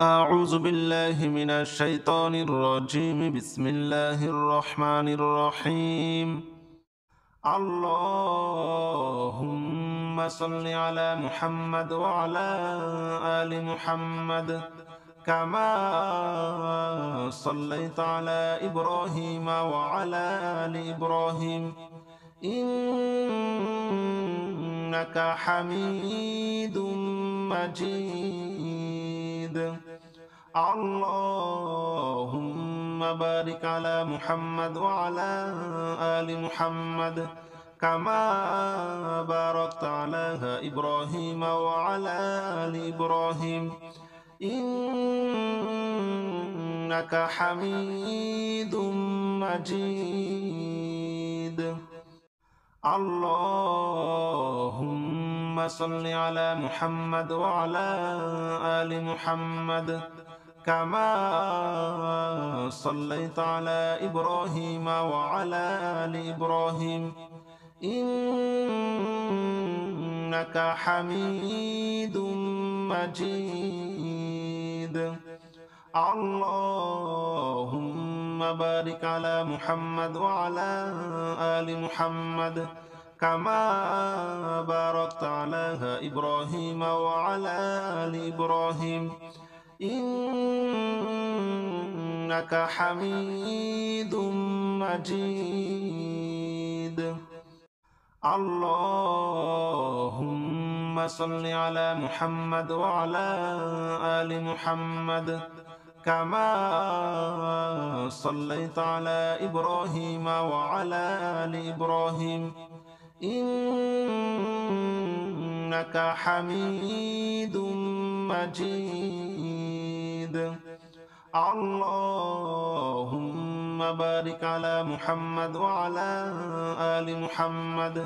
أعوذ بالله من الشيطان الرجيم. بسم الله الرحمن الرحيم. اللهم صل على محمد وعلى آل محمد كما صليت على إبراهيم وعلى آل إبراهيم إنك حميد مجيد. اللهم بارك على محمد وعلى آل محمد كما باركت على إبراهيم وعلى آل إبراهيم إنك حميد مجيد. اللهم صل على محمد وعلى آل محمد كما صليت على إبراهيم وعلى آل إبراهيم إنك حميد مجيد. اللهم بارك على محمد وعلى آل محمد كما باركت على إبراهيم وعلى آل إبراهيم إنك حميد مجيد. اللهم صل على محمد وعلى آل محمد كما صليت على إبراهيم وعلى آل إبراهيم إنك حميد مجيد. اللهم بارك على محمد وعلى آل محمد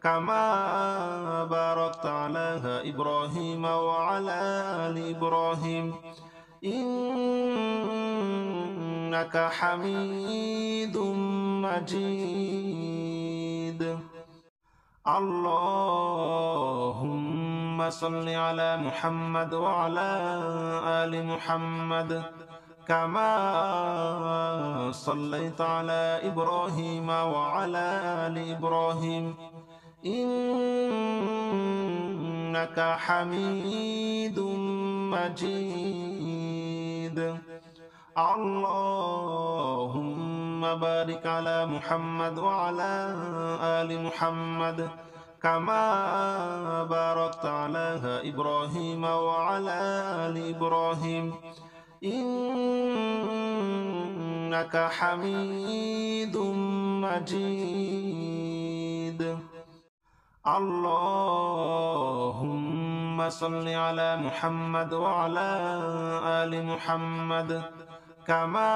كما باركت على إبراهيم وعلى آل إبراهيم إنك حميد مجيد. اللهم صل على محمد وعلى آل محمد كما صليت على إبراهيم وعلى آل إبراهيم إنك حميد مجيد. اللهم بارك على محمد وعلى آل محمد كما باركت على إبراهيم وعلى آل إبراهيم إنك حميد مجيد. اللهم صل على محمد وعلى آل محمد كما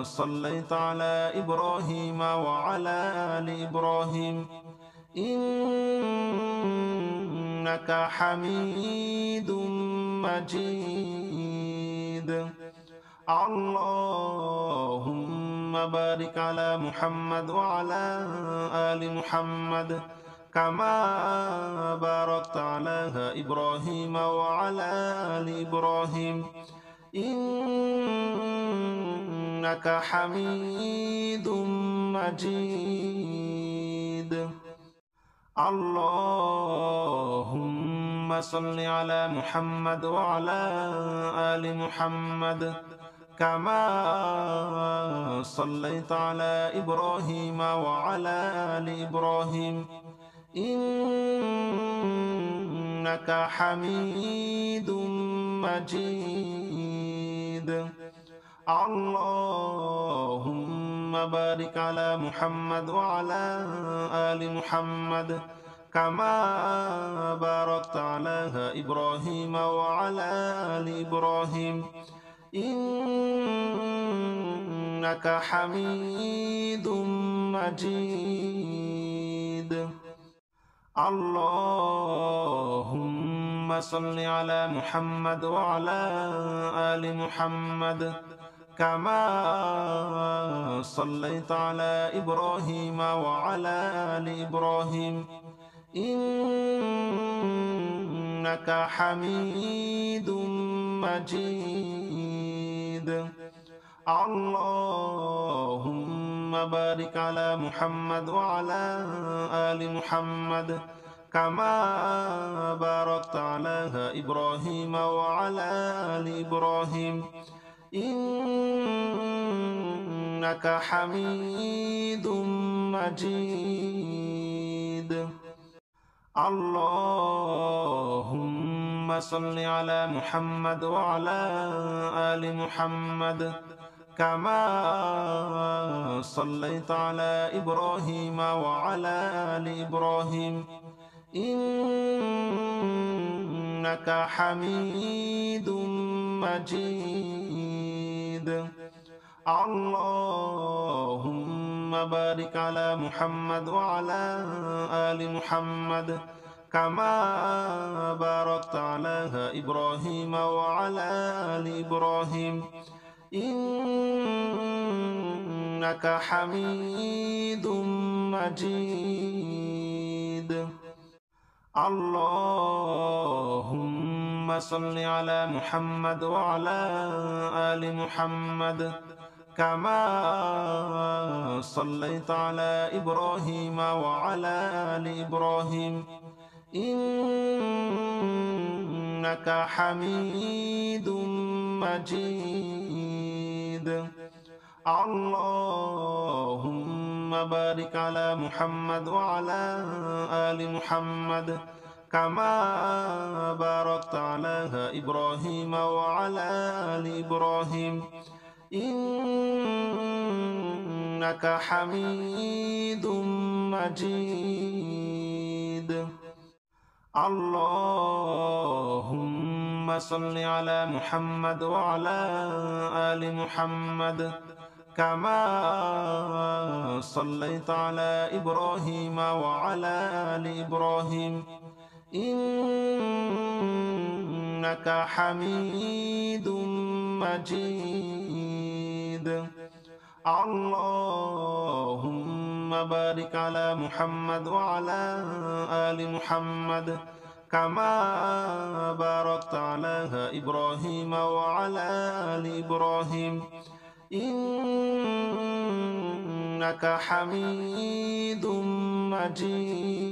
صليت على إبراهيم وعلى آل إبراهيم إنك حميد مجيد. اللهم بارك على محمد وعلى آل محمد كما باركت على إبراهيم وعلى آل إبراهيم إنك حميد مجيد. اللهم صل على محمد وعلى آل محمد كما صليت على إبراهيم وعلى آل إبراهيم إنك حميد مجيد. اللهم بارك على محمد وعلى آل محمد كما باركت على إبراهيم وعلى آل إبراهيم إنك حميد مجيد. اللهم صل على محمد وعلى آل محمد كما صليت على إبراهيم وعلى آل إبراهيم إنك حميد مجيد اللهم بارك على محمد وعلى آل محمد كما باركت على إبراهيم وعلى آل إبراهيم إنك حميد مجيد اللهم صل على محمد وعلى آل محمد كما صليت على إبراهيم وعلى آل إبراهيم إنك حميد مجيد اللهم بارك على محمد وعلى آل محمد كما باركت على إبراهيم وعلى آل إبراهيم إنك حميد مجيد اللهم صل على محمد وعلى آل محمد كما صليت على إبراهيم وعلى آل إبراهيم إنك حميد مجيد اللهم بارك على محمد وعلى آل محمد كما باركت على إبراهيم وعلى آل إبراهيم إنك حميد مجيد اللهم صل على محمد وعلى آل محمد كما صليت على إبراهيم وعلى آل إبراهيم إنك حميد مجيد اللهم بارك على محمد وعلى آل محمد كما باركت على إبراهيم وعلى آل إبراهيم إنك حميد مجيد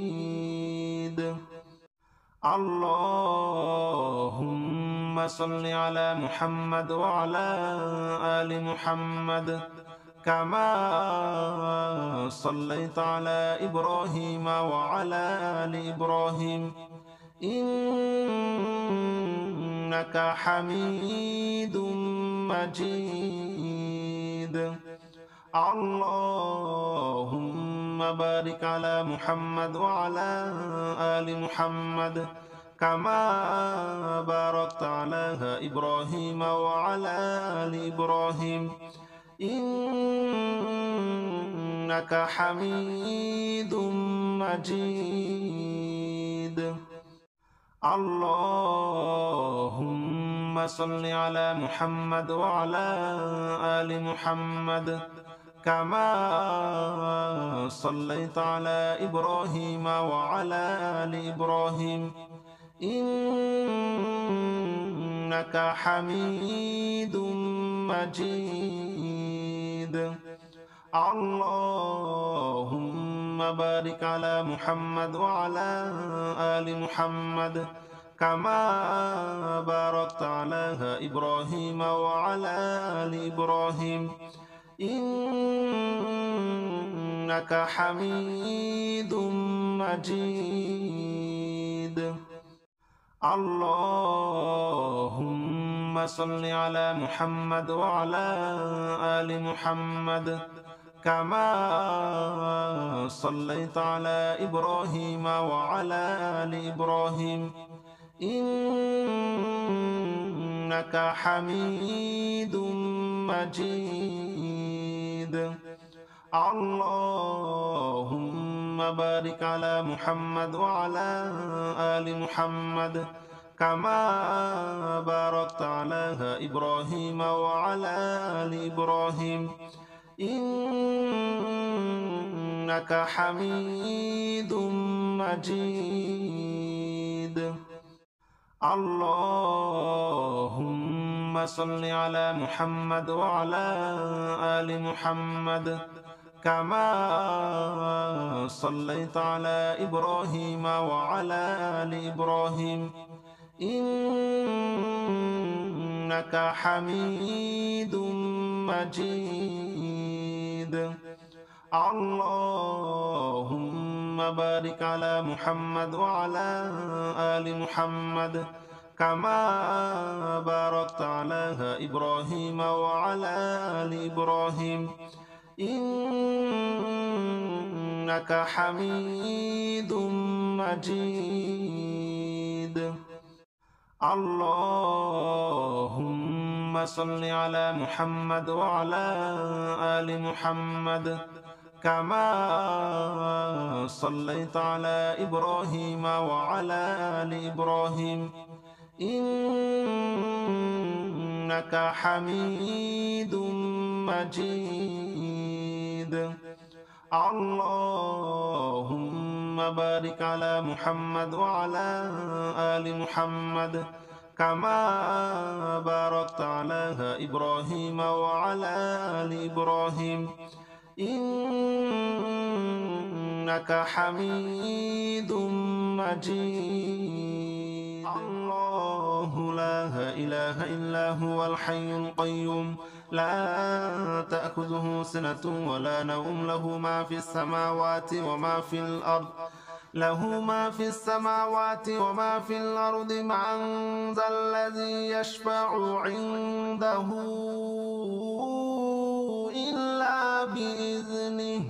اللهم صل على محمد وعلى آل محمد كما صليت على إبراهيم وعلى آل إبراهيم إنك حميد مجيد اللهم بارك على محمد وعلى آل محمد كما باركت على إبراهيم وعلى آل إبراهيم إنك حميد مجيد اللهم صل على محمد وعلى آل محمد كما صليت على إبراهيم وعلى آل إبراهيم إنك حميد مجيد اللهم بارك على محمد وعلى آل محمد كما باركت على إبراهيم وعلى آل إبراهيم إنك حميد مجيد اللهم صل على محمد وعلى آل محمد كما صليت على إبراهيم وعلى آل إبراهيم إنك حميد مجيد اللهم بارك على محمد وعلى آل محمد كما باركت على إبراهيم وعلى آل إبراهيم إنك حميد مجيد اللهم صل على محمد وعلى آل محمد كما صليت على إبراهيم وعلى آل إبراهيم إنك حميد مجيد. اللهم بارك على محمد وعلى آل محمد كما باركت على إبراهيم وعلى آل إبراهيم إنك حميد مجيد. اللهم صل على محمد وعلى آل محمد كما صليت على إبراهيم وعلى آل إبراهيم إنك حميد مجيد. اللهم بارك على محمد وعلى آل محمد كما باركت على إبراهيم وعلى آل إبراهيم إنك حميد مجيد. الله لا إله إلا هو الحي القيوم لا تأخذه سنة ولا نوم له ما في السماوات وما في الأرض له ما في السماوات وما في الأرض من ذا الذي يشفع عنده إلا بإذنه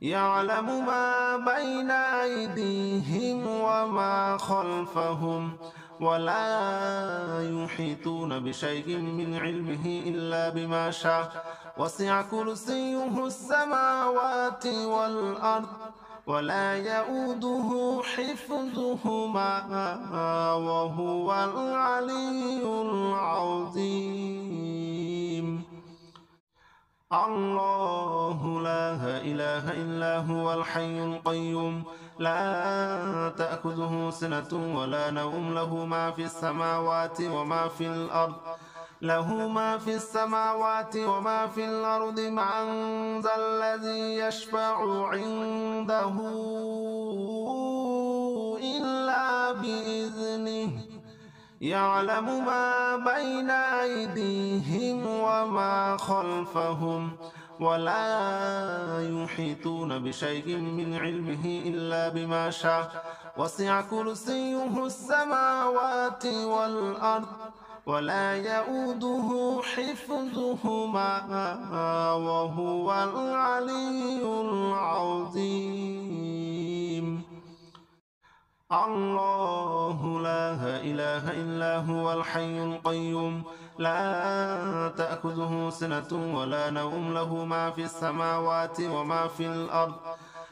يعلم ما بين أيديهم وما خلفهم ولا يحيطون بشيء من علمه إلا بما شاء وسع كرسيه السماوات والأرض ولا يؤوده حفظهما وهو العلي العظيم. الله لا إله إلا هو الحي القيوم لا تأخذه سنة ولا نوم له ما في السماوات وما في الأرض له ما في السماوات وما في الأرض من ذا الذي يشفع عنده إلا بإذنه يعلم ما بين أيديهم وما خلفهم ولا يحيطون بشيء من علمه إلا بما شاء وسع كرسيه السماوات والأرض ولا يؤوده حفظهما وهو العلي العظيم. الله لا إله إلا هو الحي القيوم لا تأخذه سنة ولا نوم له ما في السماوات وما في الأرض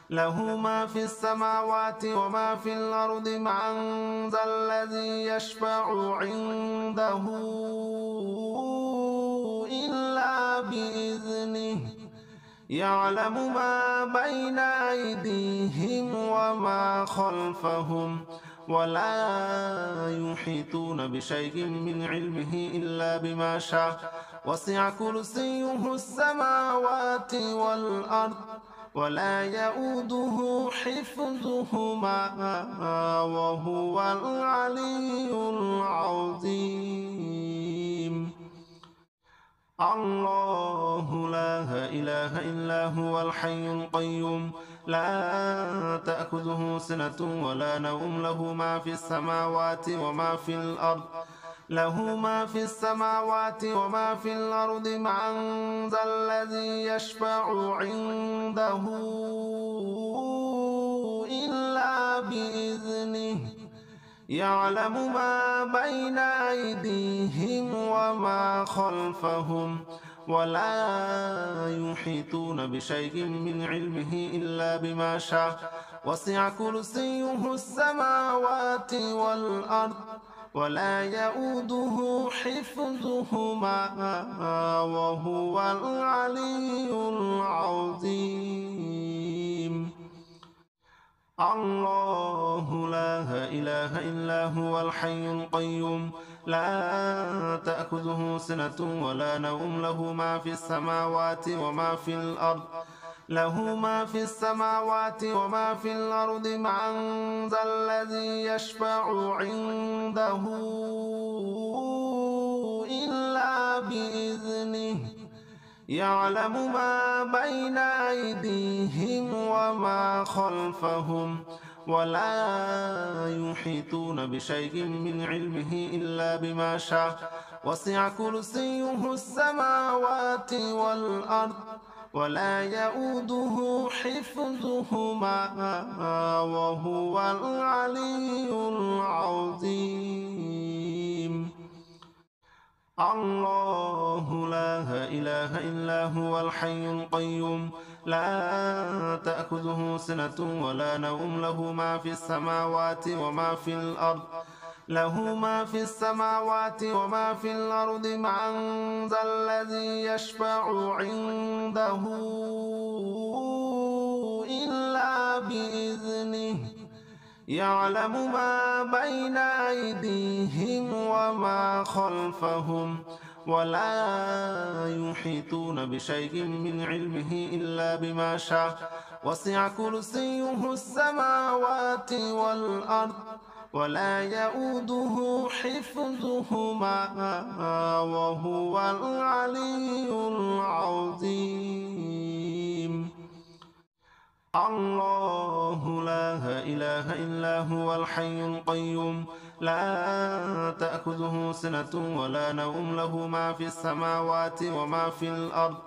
له ما في السماوات وما في الأرض من ذا الذي يشفع عنده إلا بإذنه يعلم ما بين أيديهم وما خلفهم ولا يحيطون بشيء من علمه إلا بما شاء وسع كرسيه السماوات والأرض ولا يؤوده حفظهما وهو العلي العظيم. الله لا إله إلا هو الحي القيوم لا تأخذه سنة ولا نوم له ما في السماوات وما في الأرض له ما في السماوات وما في الأرض من ذا الذي يشفع عنده إلا بإذنه يعلم ما بين أيديهم وما خلفهم ولا يحيطون بشيء من علمه إلا بما شاء وسع كرسيه السماوات والأرض ولا يؤوده حفظهما وهو العلي العظيم. الله لا إله إلا هو الحي القيوم لا تأخذه سنة ولا نوم له ما في السماوات وما في الأرض له ما في السماوات وما في الأرض من ذا الذي يشفع عنده إلا بإذنه يعلم ما بين أيديهم وما خلفهم ولا يحيطون بشيء من علمه إلا بما شاء وسع كرسيه السماوات والأرض ولا يؤوده حفظهما وهو العلي العظيم الله لا إله إلا هو الحي القيوم لا تأخذه سنة ولا نوم له ما في السماوات وما في الأرض له ما في السماوات وما في الأرض من ذا الذي يشفع عنده إلا بإذنه يعلم ما بين أيديهم وما خلفهم ولا يحيطون بشيء من علمه إلا بما شاء وسع كرسيه السماوات والأرض ولا يؤوده حفظهما وهو العلي العظيم الله لا إله إلا هو الحي القيوم لا تأخذه سنة ولا نوم له ما في السماوات وما في الأرض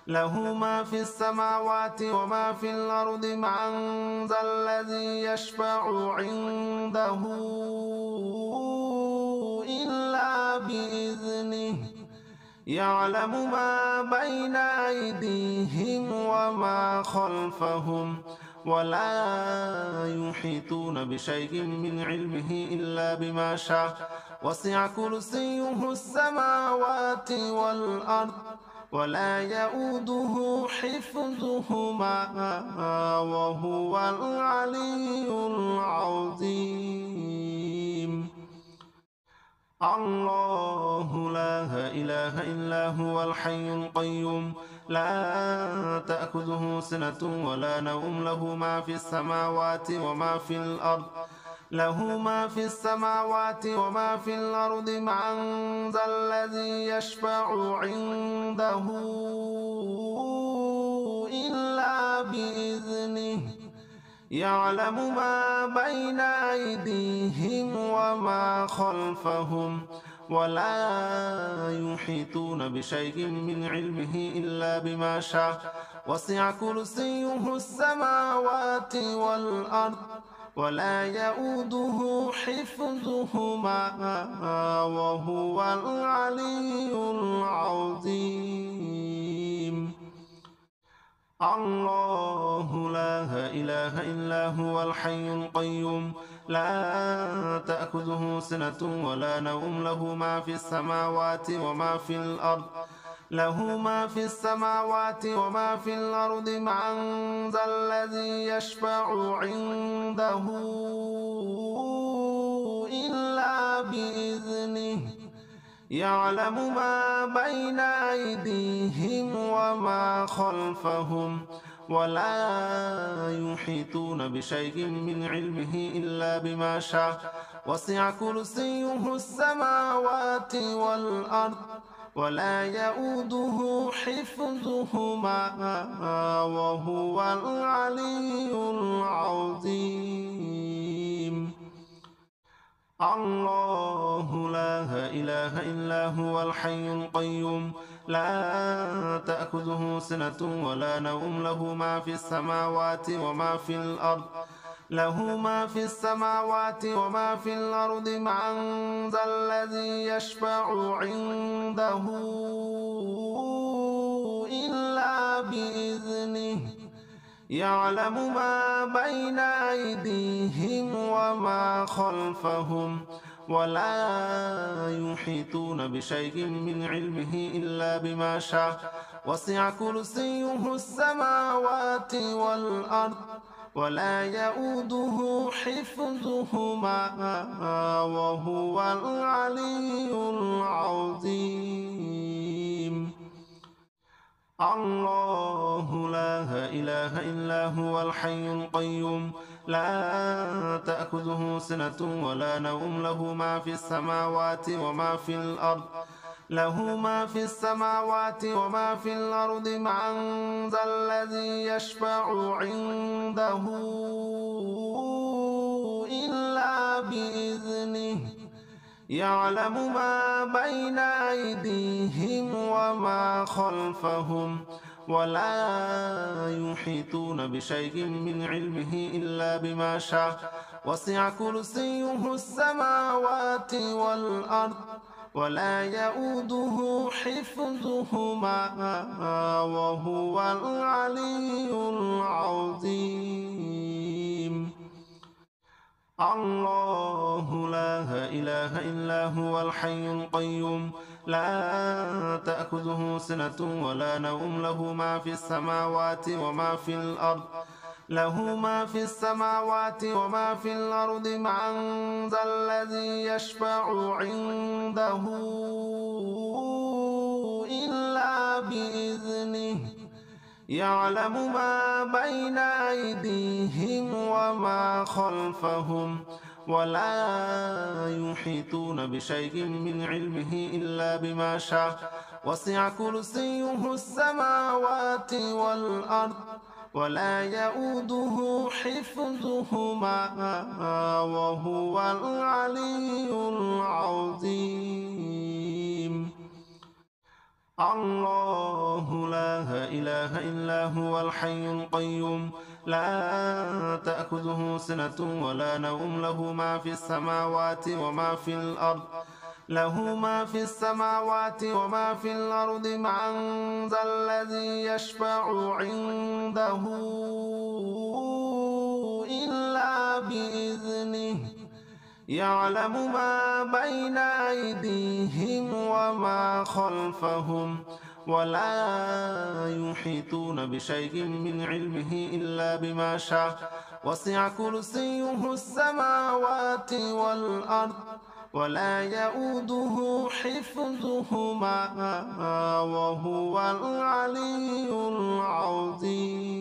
له ما في السماوات وما في الأرض من ذا الذي يشفع عنده إلا بإذنه يعلم ما بين أيديهم وما خلفهم ولا يحيطون بشيء من علمه إلا بما شاء وسع كرسيه السماوات والأرض ولا يؤوده حفظهما وهو العلي العظيم الله لا إله إلا هو الحي القيوم لا تأخذه سنة ولا نوم له ما في السماوات وما في الأرض له ما في السماوات وما في الأرض من ذا الذي يشفع عنده إلا بإذنه يعلم ما بين أيديهم وما خلفهم ولا يحيطون بشيء من علمه إلا بما شاء وسع كرسيه السماوات والأرض ولا يؤوده حفظهما وهو العلي العظيم الله لا إله إلا هو الحي القيوم لا تأخذه سنة ولا نوم له ما في السماوات وما في الأرض له ما في السماوات وما في الأرض من ذا الذي يشفع عنده إلا بإذنه يعلم ما بين أيديهم وما خلفهم ولا يحيطون بشيء من علمه إلا بما شاء وسع كرسيه السماوات والأرض ولا يؤوده حفظهما وهو العلي العظيم الله لا إله إلا هو الحي القيوم لا تأخذه سنة ولا نوم له ما في السماوات وما في الأرض له ما في السماوات وما في الأرض من ذا الذي يشفع عنده إلا بإذنه يعلم ما بين أيديهم وما خلفهم ولا يحيطون بشيء من علمه إلا بما شاء وسع كرسيه السماوات والأرض ولا يؤوده حفظهما وهو العلي العظيم. الله لا إله إلا هو الحي القيوم لا تأخذه سنة ولا نوم له ما في السماوات وما في الأرض له ما في السماوات وما في الأرض من ذا الذي يشفع عنده إلا بإذنه يعلم ما بين أيديهم وما خلفهم ولا يحيطون بشيء من علمه إلا بما شاء وسع كرسيه السماوات والأرض ولا يؤوده حفظهما وهو العلي العظيم. الله لا إله إلا هو الحي القيوم لا تأخذه سنة ولا نوم له ما في السماوات وما في الأرض له ما في السماوات وما في الأرض من ذا الذي يشفع عنده إلا بإذنه يعلم ما بين أيديهم وما خلفهم ولا يحيطون بشيء من علمه إلا بما شاء وسع كرسيه السماوات والأرض ولا يؤوده حفظهما وهو العلي العظيم. الله لا إله إلا هو الحي القيوم لا تأخذه سنة ولا نوم له ما في السماوات وما في الأرض له ما في السماوات وما في الأرض من ذا الذي يشفع عنده إلا بإذنه يعلم ما بين أيديهم وما خلفهم ولا يحيطون بشيء من علمه إلا بما شاء وسع كرسيه السماوات والأرض ولا يؤوده حفظهما وهو العلي العظيم.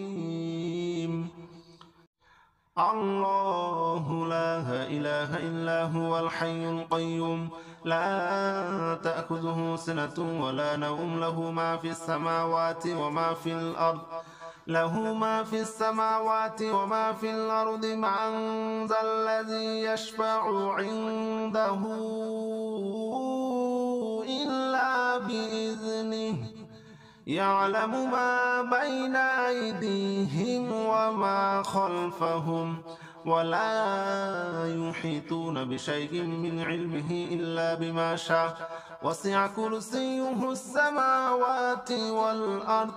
الله لا إله إلا هو الحي القيوم لا تأخذه سنة ولا نوم له ما في السماوات وما في الأرض له ما في السماوات وما في الأرض من ذا الذي يشفع عنده إلا بإذنه يعلم ما بين أيديهم وما خلفهم ولا يحيطون بشيء من علمه إلا بما شاء وسع كرسيه السماوات والأرض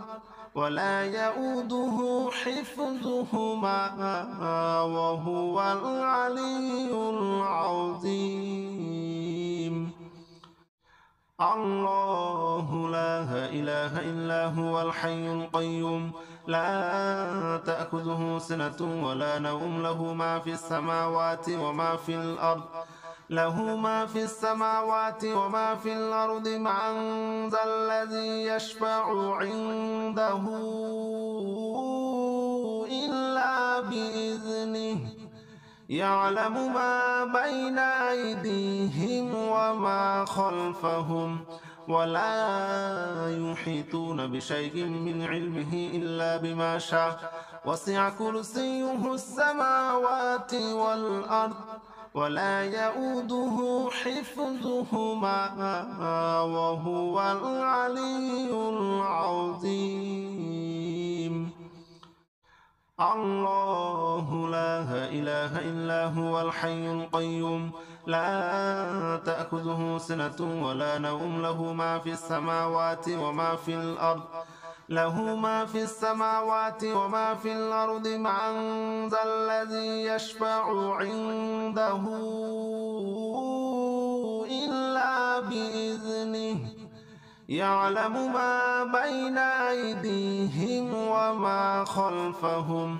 ولا يؤوده حفظهما وهو العلي العظيم. الله لا إله إلا هو الحي القيوم لا تأخذه سنة ولا نوم له ما في السماوات وما في الأرض له ما في السماوات وما في الأرض من ذا الذي يشفع عنده إلا بإذنه يعلم ما بين أيديهم وما خلفهم ولا يحيطون بشيء من علمه إلا بما شاء وسع كرسيه السماوات والأرض ولا يؤوده حفظهما وهو العلي العظيم. الله لا إله إلا هو الحي القيوم لا تأخذه سنة ولا نوم له ما في السماوات وما في الأرض له ما في السماوات وما في الأرض من ذا الذي يشفع عنده إلا بإذنه يعلم ما بين أيديهم وما خلفهم